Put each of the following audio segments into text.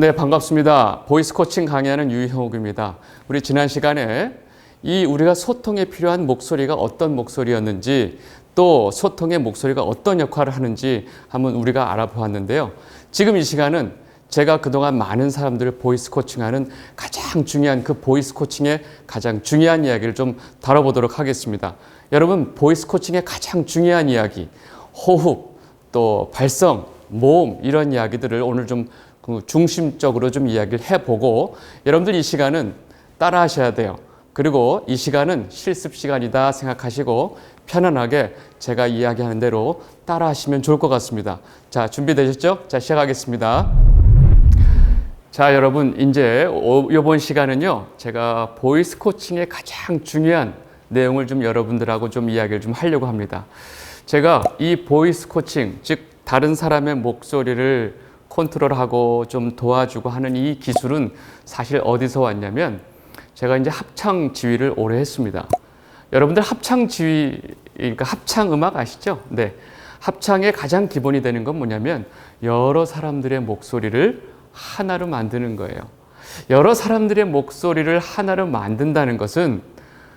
네, 반갑습니다. 보이스 코칭 강의하는 유형욱입니다. 우리 지난 시간에 우리가 소통에 필요한 목소리가 어떤 목소리였는지, 또 소통의 목소리가 어떤 역할을 하는지 한번 우리가 알아보았는데요. 지금 이 시간은 제가 그동안 많은 사람들을 보이스 코칭하는 가장 중요한 그 보이스 코칭의 가장 중요한 이야기를 좀 다뤄보도록 하겠습니다. 여러분, 보이스 코칭의 가장 중요한 이야기, 호흡, 또 발성, 모음, 이런 이야기들을 오늘 좀 중심적으로 좀 이야기를 해보고, 여러분들 이 시간은 따라 하셔야 돼요. 그리고 이 시간은 실습 시간이다 생각하시고 편안하게 제가 이야기하는 대로 따라 하시면 좋을 것 같습니다. 자, 준비되셨죠? 자, 시작하겠습니다. 자, 여러분, 이제 이번 시간은요, 제가 보이스 코칭의 가장 중요한 내용을 좀 여러분들하고 좀 이야기를 좀 하려고 합니다. 제가 이 보이스 코칭, 즉 다른 사람의 목소리를 컨트롤하고 좀 도와주고 하는 이 기술은 사실 어디서 왔냐면, 제가 이제 합창 지휘를 오래 했습니다. 여러분들 합창 지휘, 그러니까 합창 음악 아시죠? 네. 합창의 가장 기본이 되는 건 뭐냐면, 여러 사람들의 목소리를 하나로 만드는 거예요. 여러 사람들의 목소리를 하나로 만든다는 것은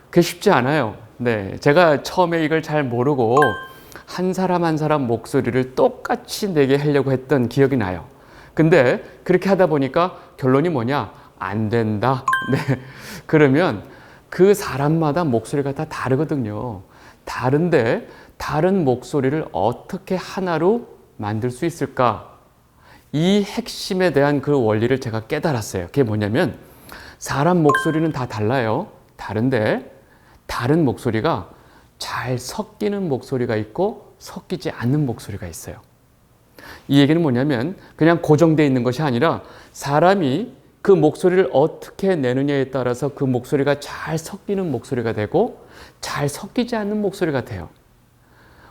그게 쉽지 않아요. 네. 제가 처음에 이걸 잘 모르고 한 사람 한 사람 목소리를 똑같이 내게 하려고 했던 기억이 나요. 근데 그렇게 하다 보니까 결론이 뭐냐? 안 된다. 네. 그러면 그 사람마다 목소리가 다 다르거든요. 다른데 다른 목소리를 어떻게 하나로 만들 수 있을까? 이 핵심에 대한 그 원리를 제가 깨달았어요. 그게 뭐냐면, 사람 목소리는 다 달라요. 다른데 다른 목소리가 잘 섞이는 목소리가 있고 섞이지 않는 목소리가 있어요. 이 얘기는 뭐냐면, 그냥 고정되어 있는 것이 아니라 사람이 그 목소리를 어떻게 내느냐에 따라서 그 목소리가 잘 섞이는 목소리가 되고 잘 섞이지 않는 목소리가 돼요.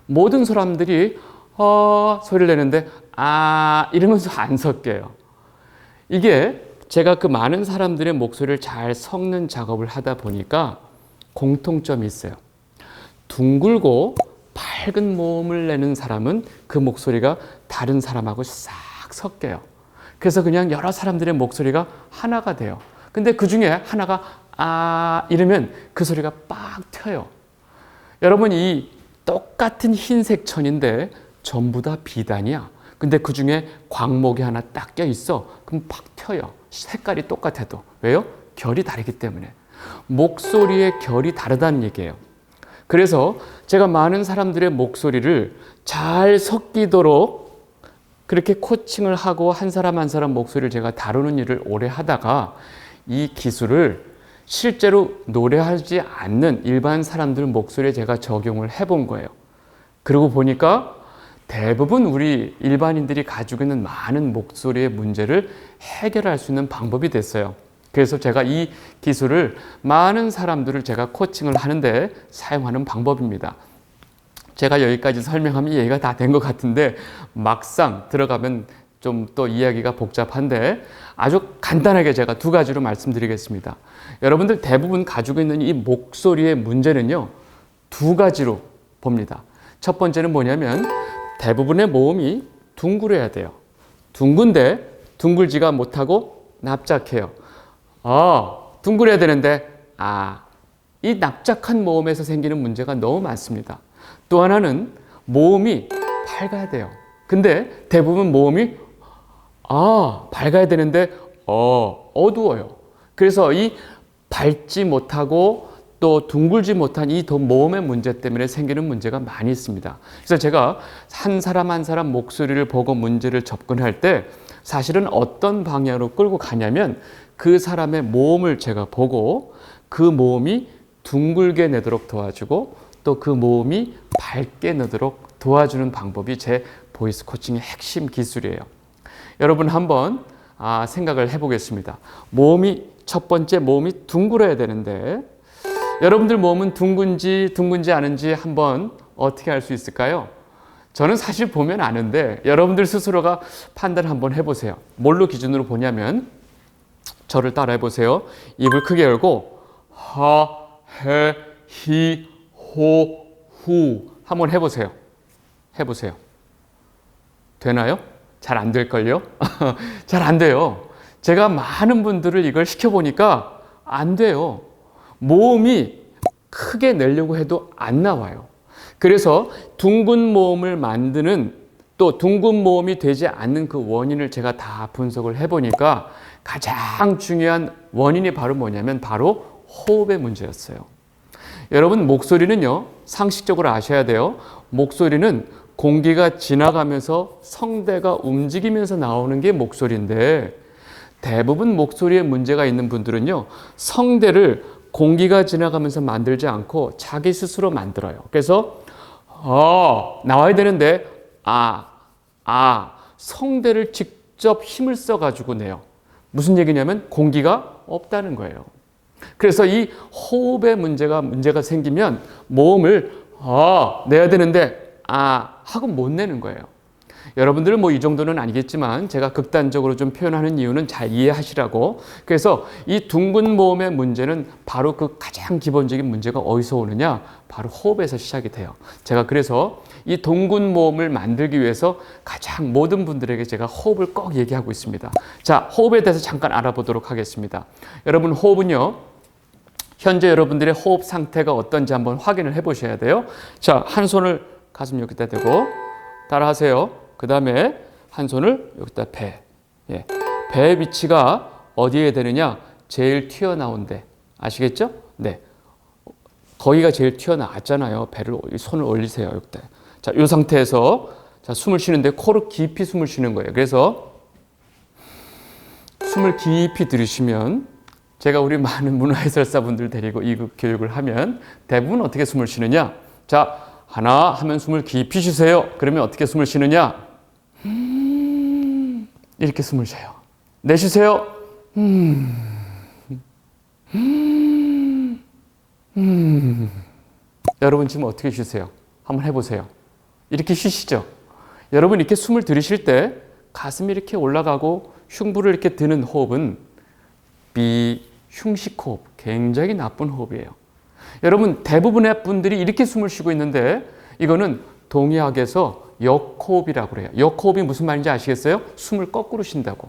모든 사람들이 소리를 내는데 이러면서 안 섞여요. 이게 제가 그 많은 사람들의 목소리를 잘 섞는 작업을 하다 보니까 공통점이 있어요. 둥글고 밝은 모음을 내는 사람은 그 목소리가 다른 사람하고 싹 섞여요. 그래서 그냥 여러 사람들의 목소리가 하나가 돼요. 근데 그 중에 하나가 이러면 그 소리가 빡 튀어요. 여러분, 이 똑같은 흰색 천인데 전부 다 비단이야. 근데 그 중에 광목이 하나 딱 껴있어. 그럼 팍 튀어요. 색깔이 똑같아도. 왜요? 결이 다르기 때문에. 목소리의 결이 다르다는 얘기예요. 그래서 제가 많은 사람들의 목소리를 잘 섞이도록 그렇게 코칭을 하고 한 사람 한 사람 목소리를 제가 다루는 일을 오래 하다가 이 기술을 실제로 노래하지 않는 일반 사람들 목소리에 제가 적용을 해본 거예요. 그러고 보니까 대부분 우리 일반인들이 가지고 있는 많은 목소리의 문제를 해결할 수 있는 방법이 됐어요. 그래서 제가 이 기술을 많은 사람들을 제가 코칭을 하는데 사용하는 방법입니다. 제가 여기까지 설명하면 이해가 다 된 것 같은데 막상 들어가면 좀 또 이야기가 복잡한데 아주 간단하게 제가 두 가지로 말씀드리겠습니다. 여러분들 대부분 가지고 있는 이 목소리의 문제는요, 두 가지로 봅니다. 첫 번째는 뭐냐면, 대부분의 모음이 둥그려야 돼요. 둥근데 둥글지가 못하고 납작해요. 둥그려야 되는데 이 납작한 모음에서 생기는 문제가 너무 많습니다. 또 하나는 모음이 밝아야 돼요. 근데 대부분 모음이 밝아야 되는데 어두워요. 그래서 이 밝지 못하고 또 둥글지 못한 이 모음의 문제 때문에 생기는 문제가 많이 있습니다. 그래서 제가 한 사람 한 사람 목소리를 보고 문제를 접근할 때 사실은 어떤 방향으로 끌고 가냐면, 그 사람의 모음을 제가 보고 그 모음이 둥글게 내도록 도와주고 또 그 모음이 밝게 내도록 도와주는 방법이 제 보이스 코칭의 핵심 기술이에요. 여러분 한번 생각을 해보겠습니다. 첫 번째 모음이 둥글어야 되는데, 여러분들 모음은 둥근지 않은지 한번 어떻게 알 수 있을까요? 저는 사실 보면 아는데 여러분들 스스로가 판단 한번 해보세요. 뭘로 기준으로 보냐면, 저를 따라해 보세요. 입을 크게 열고 하, 해, 히, 호, 후 한번 해보세요. 되나요? 잘 안 될걸요? 잘 안 돼요. 제가 많은 분들을 이걸 시켜보니까 안 돼요. 모음이 크게 내려고 해도 안 나와요. 그래서 둥근 모음을 만드는 또 둥근 모음이 되지 않는 그 원인을 제가 다 분석을 해보니까 가장 중요한 원인이 바로 뭐냐면 바로 호흡의 문제였어요. 여러분, 목소리는요, 상식적으로 아셔야 돼요. 목소리는 공기가 지나가면서 성대가 움직이면서 나오는 게 목소리인데, 대부분 목소리에 문제가 있는 분들은요, 성대를 공기가 지나가면서 만들지 않고 자기 스스로 만들어요. 그래서 나와야 되는데 성대를 직접 힘을 써가지고 내요. 무슨 얘기냐면 공기가 없다는 거예요. 그래서 이 호흡에 문제가 생기면 모음을 내야 되는데 하고 못 내는 거예요. 여러분들은 뭐 이 정도는 아니겠지만 제가 극단적으로 좀 표현하는 이유는 잘 이해하시라고. 그래서 이 둥근 모음의 문제는 바로 그 가장 기본적인 문제가 어디서 오느냐? 바로 호흡에서 시작이 돼요. 제가 그래서 이 둥근 모음을 만들기 위해서 가장 모든 분들에게 제가 호흡을 꼭 얘기하고 있습니다. 자, 호흡에 대해서 잠깐 알아보도록 하겠습니다. 여러분, 호흡은요, 현재 여러분들의 호흡 상태가 어떤지 한번 확인을 해 보셔야 돼요. 자, 한 손을 가슴 여기다 대고 따라하세요. 그 다음에 한 손을 여기다 배의 위치가 어디에 되느냐? 제일 튀어나온 데. 아시겠죠? 네. 거기가 제일 튀어나왔잖아요. 손을 올리세요. 여기다. 자, 이 상태에서 자, 숨을 쉬는데 코로 깊이 숨을 쉬는 거예요. 그래서 숨을 깊이 들이쉬면, 제가 우리 많은 문화해설사분들 데리고 이 교육을 하면 대부분 어떻게 숨을 쉬느냐? 자, 하나 하면 숨을 깊이 쉬세요. 그러면 어떻게 숨을 쉬느냐? 이렇게 숨을 쉬어요. 내쉬세요. 여러분 지금 어떻게 쉬세요? 한번 해보세요. 이렇게 쉬시죠? 여러분 이렇게 숨을 들이쉴 때 가슴이 이렇게 올라가고 흉부를 이렇게 드는 호흡은 비흉식 호흡, 굉장히 나쁜 호흡이에요. 여러분 대부분의 분들이 이렇게 숨을 쉬고 있는데 이거는 동의학에서 역호흡이라고 그래요. 역호흡이 무슨 말인지 아시겠어요? 숨을 거꾸로 쉰다고.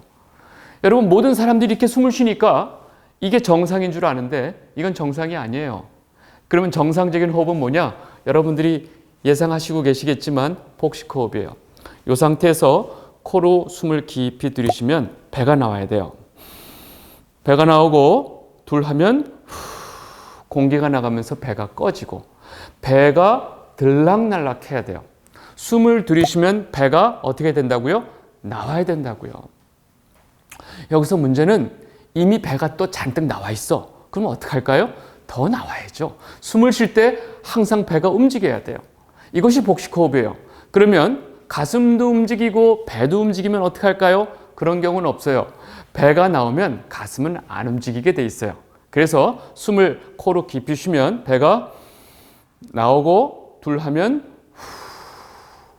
여러분 모든 사람들이 이렇게 숨을 쉬니까 이게 정상인 줄 아는데 이건 정상이 아니에요. 그러면 정상적인 호흡은 뭐냐? 여러분들이 예상하시고 계시겠지만 복식호흡이에요. 이 상태에서 코로 숨을 깊이 들이쉬면 배가 나와야 돼요. 배가 나오고 둘 하면 공기가 나가면서 배가 꺼지고, 배가 들락날락 해야 돼요. 숨을 들이쉬면 배가 어떻게 된다고요? 나와야 된다고요. 여기서 문제는 이미 배가 또 잔뜩 나와 있어. 그럼 어떡할까요? 더 나와야죠. 숨을 쉴 때 항상 배가 움직여야 돼요. 이것이 복식호흡이에요. 그러면 가슴도 움직이고 배도 움직이면 어떡할까요? 그런 경우는 없어요. 배가 나오면 가슴은 안 움직이게 돼 있어요. 그래서 숨을 코로 깊이 쉬면 배가 나오고 둘 하면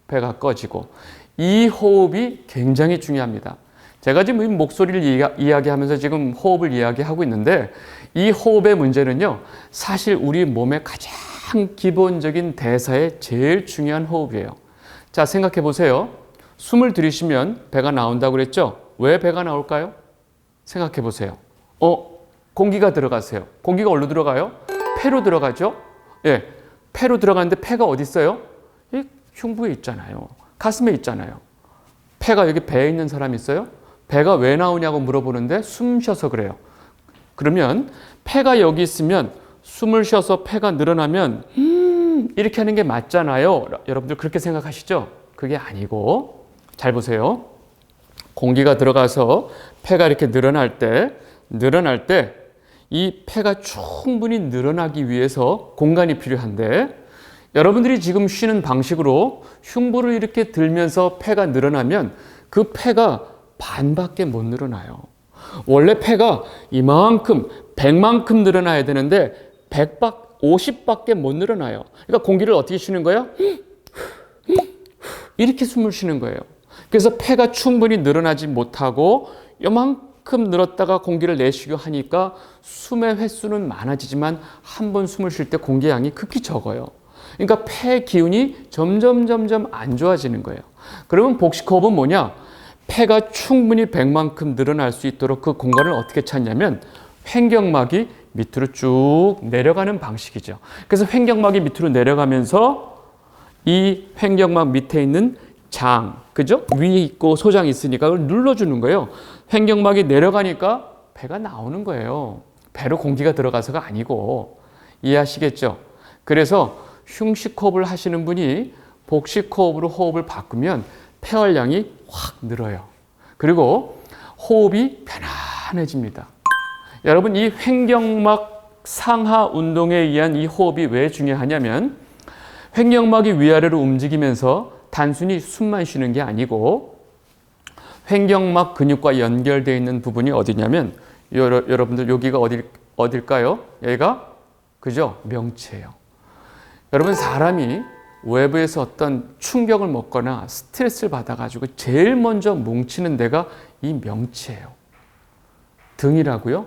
배가 꺼지고, 이 호흡이 굉장히 중요합니다. 제가 지금 목소리를 이야기하면서 지금 호흡을 이야기하고 있는데 이 호흡의 문제는요, 사실 우리 몸의 가장 기본적인 대사의 제일 중요한 호흡이에요. 자, 생각해 보세요. 숨을 들이쉬면 배가 나온다고 그랬죠? 왜 배가 나올까요? 생각해 보세요. 공기가 들어가세요. 공기가 어디로 들어가요? 폐로 들어가죠? 예, 폐로 들어가는데 폐가 어디 있어요? 흉부에 있잖아요. 가슴에 있잖아요. 폐가 여기 배에 있는 사람 있어요? 배가 왜 나오냐고 물어보는데 숨 쉬어서 그래요. 그러면 폐가 여기 있으면 숨을 쉬어서 폐가 늘어나면 이렇게 하는 게 맞잖아요. 여러분들 그렇게 생각하시죠? 그게 아니고, 잘 보세요. 공기가 들어가서 폐가 이렇게 늘어날 때 이 폐가 충분히 늘어나기 위해서 공간이 필요한데, 여러분들이 지금 쉬는 방식으로 흉부를 이렇게 들면서 폐가 늘어나면 그 폐가 반밖에 못 늘어나요. 원래 폐가 이만큼 100만큼 늘어나야 되는데 50밖에 못 늘어나요. 그러니까 공기를 어떻게 쉬는 거예요? 이렇게 숨을 쉬는 거예요. 그래서 폐가 충분히 늘어나지 못하고 요만큼 늘었다가 공기를 내쉬고 하니까 숨의 횟수는 많아지지만 한 번 숨을 쉴 때 공기 양이 극히 적어요. 그러니까 폐 기운이 점점 안 좋아지는 거예요. 그러면 복식호흡은 뭐냐? 폐가 충분히 배만큼 늘어날 수 있도록 그 공간을 어떻게 찾냐면 횡격막이 밑으로 쭉 내려가는 방식이죠. 그래서 횡격막이 밑으로 내려가면서 이 횡격막 밑에 있는 장, 그죠? 위에 있고 소장이 있으니까 그걸 눌러주는 거예요. 횡격막이 내려가니까 배가 나오는 거예요. 배로 공기가 들어가서가 아니고. 이해하시겠죠? 그래서 흉식 호흡을 하시는 분이 복식 호흡으로 호흡을 바꾸면 폐활량이 확 늘어요. 그리고 호흡이 편안해집니다. 여러분, 이 횡격막 상하 운동에 의한 이 호흡이 왜 중요하냐면 횡격막이 위아래로 움직이면서 단순히 숨만 쉬는 게 아니고 횡격막 근육과 연결되어 있는 부분이 어디냐면 여러분들 여기가 어딜까요? 여기가 그죠? 명치예요. 여러분, 사람이 외부에서 어떤 충격을 먹거나 스트레스를 받아가지고 제일 먼저 뭉치는 데가 이 명치예요. 등이라고요?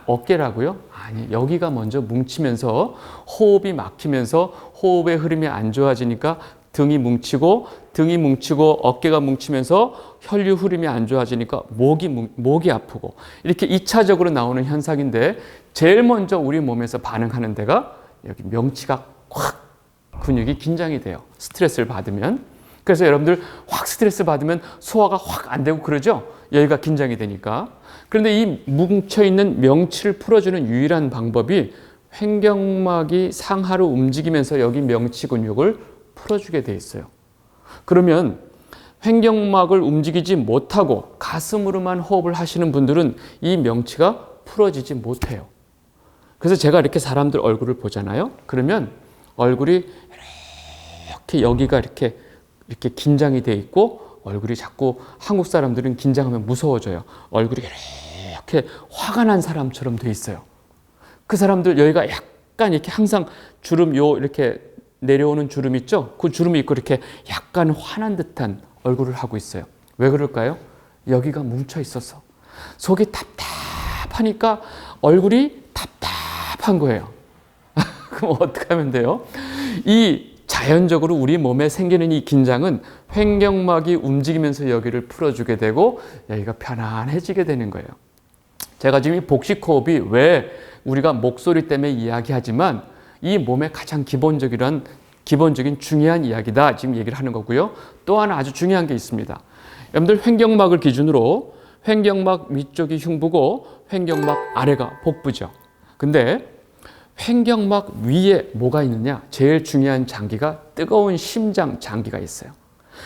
어깨라고요? 아니, 여기가 먼저 뭉치면서 호흡이 막히면서 호흡의 흐름이 안 좋아지니까 등이 뭉치고 어깨가 뭉치면서 혈류 흐름이 안 좋아지니까 목이 아프고 이렇게 2차적으로 나오는 현상인데 제일 먼저 우리 몸에서 반응하는 데가 여기 명치가 확 근육이 긴장이 돼요. 스트레스를 받으면. 그래서 여러분들 확 스트레스 받으면 소화가 확 안 되고 그러죠? 여기가 긴장이 되니까. 그런데 이 뭉쳐있는 명치를 풀어주는 유일한 방법이 횡격막이 상하로 움직이면서 여기 명치 근육을 풀어주게 돼 있어요. 그러면 횡격막을 움직이지 못하고 가슴으로만 호흡을 하시는 분들은 이 명치가 풀어지지 못해요. 그래서 제가 이렇게 사람들 얼굴을 보잖아요. 그러면 얼굴이 이렇게 여기가 이렇게 긴장이 돼 있고 얼굴이 자꾸 한국 사람들은 긴장하면 무서워져요. 얼굴이 이렇게 화가 난 사람처럼 돼 있어요. 그 사람들 여기가 약간 이렇게 항상 주름 이렇게 내려오는 주름 있죠? 그 주름이 있고 이렇게 약간 화난 듯한 얼굴을 하고 있어요. 왜 그럴까요? 여기가 뭉쳐 있어서 속이 답답하니까 얼굴이 답답한 거예요. 그럼 어떻게 하면 돼요? 이 자연적으로 우리 몸에 생기는 이 긴장은 횡격막이 움직이면서 여기를 풀어주게 되고 여기가 편안해지게 되는 거예요. 제가 지금 이 복식 호흡이 왜 우리가 목소리 때문에 이야기하지만 이 몸의 가장 기본적인 중요한 이야기다 지금 얘기를 하는 거고요. 또 하나 아주 중요한 게 있습니다. 여러분들 횡격막을 기준으로 횡격막 위쪽이 흉부고 횡격막 아래가 복부죠. 근데 횡격막 위에 뭐가 있느냐? 제일 중요한 장기가 뜨거운 심장 장기가 있어요.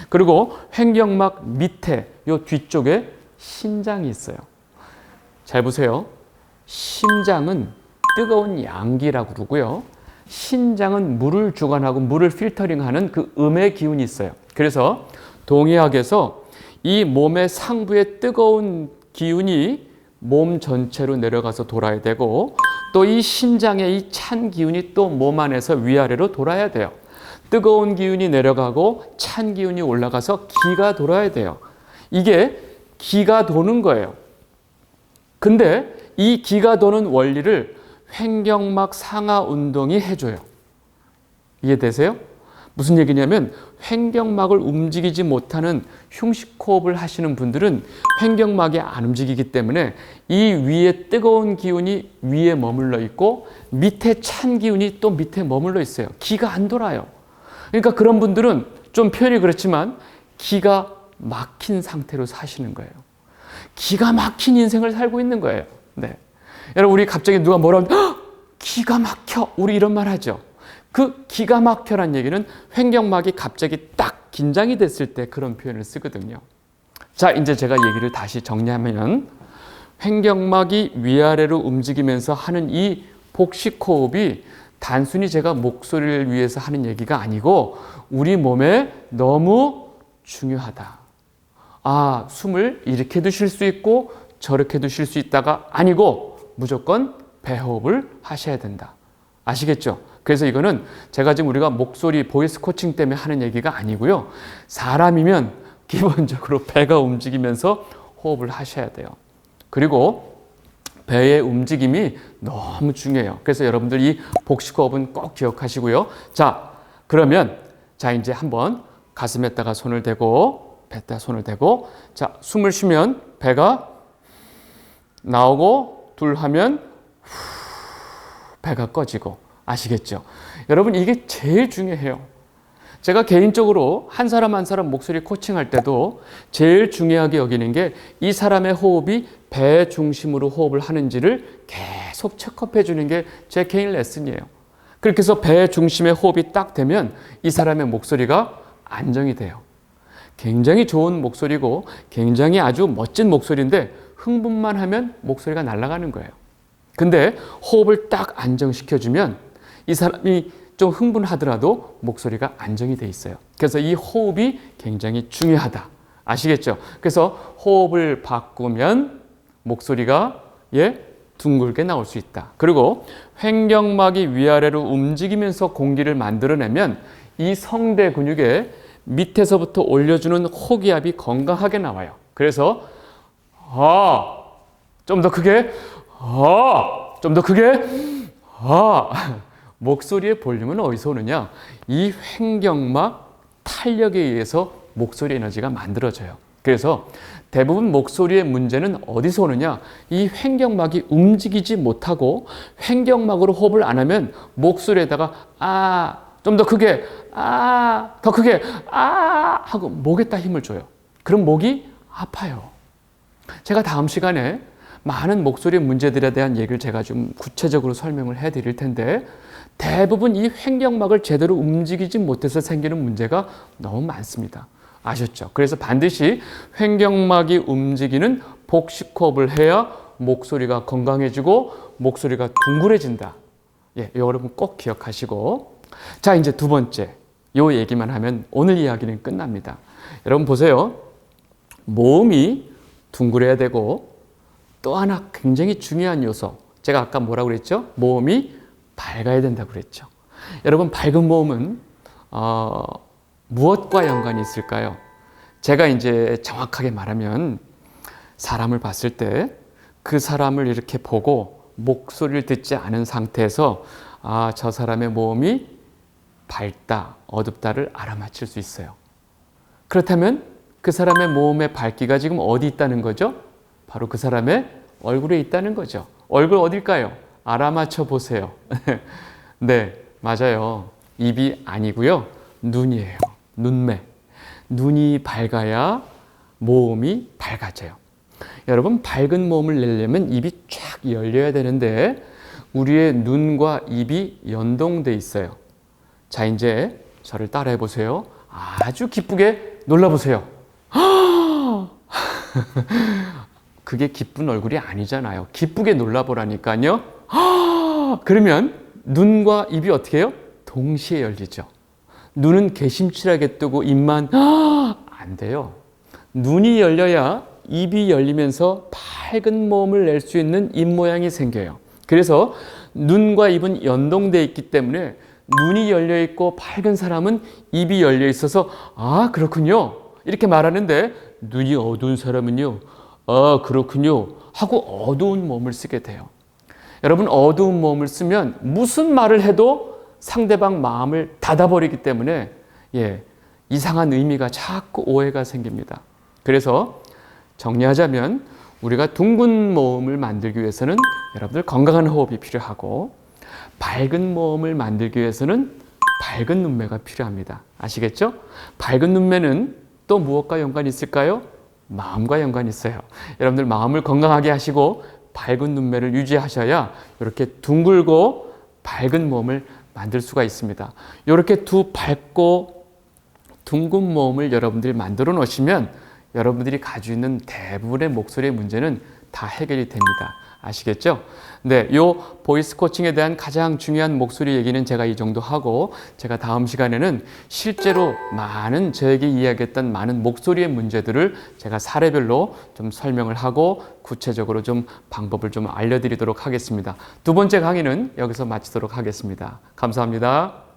그리고 횡격막 밑에 요 뒤쪽에 신장이 있어요. 잘 보세요. 심장은 뜨거운 양기라고 그러고요. 신장은 물을 주관하고 물을 필터링하는 그 음의 기운이 있어요. 그래서 동의학에서 이 몸의 상부의 뜨거운 기운이 몸 전체로 내려가서 돌아야 되고 또 이 심장의 이 찬 기운이 또 몸 안에서 위아래로 돌아야 돼요. 뜨거운 기운이 내려가고 찬 기운이 올라가서 기가 돌아야 돼요. 이게 기가 도는 거예요. 근데 이 기가 도는 원리를 횡격막 상하 운동이 해줘요. 이해되세요? 무슨 얘기냐면 횡격막을 움직이지 못하는 흉식 호흡을 하시는 분들은 횡격막이 안 움직이기 때문에 이 위에 뜨거운 기운이 위에 머물러 있고 밑에 찬 기운이 또 밑에 머물러 있어요. 기가 안 돌아요. 그러니까 그런 분들은 좀 표현이 그렇지만 기가 막힌 상태로 사시는 거예요. 기가 막힌 인생을 살고 있는 거예요. 네. 여러분, 우리 갑자기 누가 뭐라고 하면 기가 막혀 우리 이런 말 하죠. 그 기가 막혀란 얘기는 횡격막이 갑자기 딱 긴장이 됐을 때 그런 표현을 쓰거든요. 자, 이제 제가 얘기를 다시 정리하면 횡격막이 위아래로 움직이면서 하는 이 복식 호흡이 단순히 제가 목소리를 위해서 하는 얘기가 아니고 우리 몸에 너무 중요하다. 아, 숨을 이렇게도 쉴 수 있고 저렇게도 쉴 수 있다가 아니고 무조건 배호흡을 하셔야 된다. 아시겠죠? 그래서 이거는 제가 지금 우리가 목소리 보이스 코칭 때문에 하는 얘기가 아니고요. 사람이면 기본적으로 배가 움직이면서 호흡을 하셔야 돼요. 그리고 배의 움직임이 너무 중요해요. 그래서 여러분들 이 복식 호흡은 꼭 기억하시고요. 자, 그러면 이제 한번 가슴에다가 손을 대고 배에다 손을 대고, 자, 숨을 쉬면 배가 나오고, 둘 하면 배가 꺼지고. 아시겠죠? 여러분, 이게 제일 중요해요. 제가 개인적으로 한 사람 한 사람 목소리 코칭할 때도 제일 중요하게 여기는 게 이 사람의 호흡이 배 중심으로 호흡을 하는지를 계속 체크해 주는 게 제 개인 레슨이에요. 그렇게 해서 배 중심의 호흡이 딱 되면 이 사람의 목소리가 안정이 돼요. 굉장히 좋은 목소리고 굉장히 아주 멋진 목소리인데 흥분만 하면 목소리가 날아가는 거예요. 근데 호흡을 딱 안정시켜주면 이 사람이 좀 흥분하더라도 목소리가 안정이 돼 있어요. 그래서 이 호흡이 굉장히 중요하다. 아시겠죠? 그래서 호흡을 바꾸면 목소리가 둥글게 나올 수 있다. 그리고 횡격막이 위아래로 움직이면서 공기를 만들어내면 이 성대 근육에 밑에서부터 올려주는 호기압이 건강하게 나와요. 그래서 좀 더 크게, 좀 더 크게, 목소리의 볼륨은 어디서 오느냐? 이 횡격막 탄력에 의해서 목소리 에너지가 만들어져요. 그래서 대부분 목소리의 문제는 어디서 오느냐? 이 횡격막이 움직이지 못하고 횡격막으로 호흡을 안 하면 목소리에다가 좀 더 크게, 더 크게, 하고 목에다 힘을 줘요. 그럼 목이 아파요. 제가 다음 시간에 많은 목소리 문제들에 대한 얘기를 제가 좀 구체적으로 설명을 해드릴 텐데 대부분 이 횡격막을 제대로 움직이지 못해서 생기는 문제가 너무 많습니다. 아셨죠? 그래서 반드시 횡격막이 움직이는 복식 호흡을 해야 목소리가 건강해지고 목소리가 둥그레진다. 여러분 꼭 기억하시고, 자, 이제 두 번째, 요 얘기만 하면 오늘 이야기는 끝납니다. 여러분 보세요. 모음이 둥그래야 되고 또 하나 굉장히 중요한 요소, 제가 아까 뭐라고 그랬죠? 모음이 밝아야 된다고 그랬죠. 여러분, 밝은 모음은 무엇과 연관이 있을까요? 제가 이제 정확하게 말하면 사람을 봤을 때 그 사람을 이렇게 보고 목소리를 듣지 않은 상태에서 저 사람의 모음이 밝다, 어둡다를 알아맞힐 수 있어요. 그렇다면 그 사람의 모음의 밝기가 지금 어디 있다는 거죠? 바로 그 사람의 얼굴에 있다는 거죠. 얼굴 어딜까요? 알아맞혀 보세요. 네, 맞아요. 입이 아니고요. 눈이에요. 눈매. 눈이 밝아야 모음이 밝아져요. 여러분, 밝은 모음을 내려면 입이 쫙 열려야 되는데 우리의 눈과 입이 연동돼 있어요. 자, 이제 저를 따라해 보세요. 아주 기쁘게 놀라보세요. 그게 기쁜 얼굴이 아니잖아요. 기쁘게 놀라보라니까요. 그러면 눈과 입이 어떻게 해요? 동시에 열리죠. 눈은 개심칠하게 뜨고 입만 안 돼요. 눈이 열려야 입이 열리면서 밝은 모음을 낼 수 있는 입 모양이 생겨요. 그래서 눈과 입은 연동되어 있기 때문에 눈이 열려 있고 밝은 사람은 입이 열려 있어서 그렇군요 이렇게 말하는데, 눈이 어두운 사람은요 그렇군요 하고 어두운 모음을 쓰게 돼요. 여러분, 어두운 모음을 쓰면 무슨 말을 해도 상대방 마음을 닫아버리기 때문에 이상한 의미가 자꾸 오해가 생깁니다. 그래서 정리하자면 우리가 둥근 모음을 만들기 위해서는 여러분들 건강한 호흡이 필요하고, 밝은 모음을 만들기 위해서는 밝은 눈매가 필요합니다. 아시겠죠? 밝은 눈매는 또 무엇과 연관이 있을까요? 마음과 연관이 있어요. 여러분들 마음을 건강하게 하시고 밝은 눈매를 유지하셔야 이렇게 둥글고 밝은 모음을 만들 수가 있습니다. 이렇게 두 밝고 둥근 모음을 여러분들이 만들어 놓으시면 여러분들이 가지고 있는 대부분의 목소리의 문제는 다 해결이 됩니다. 아시겠죠? 네, 요 보이스 코칭에 대한 가장 중요한 목소리 얘기는 제가 이 정도 하고, 제가 다음 시간에는 실제로 많은 저에게 이야기했던 많은 목소리의 문제들을 제가 사례별로 좀 설명을 하고 구체적으로 좀 방법을 좀 알려드리도록 하겠습니다. 두 번째 강의는 여기서 마치도록 하겠습니다. 감사합니다.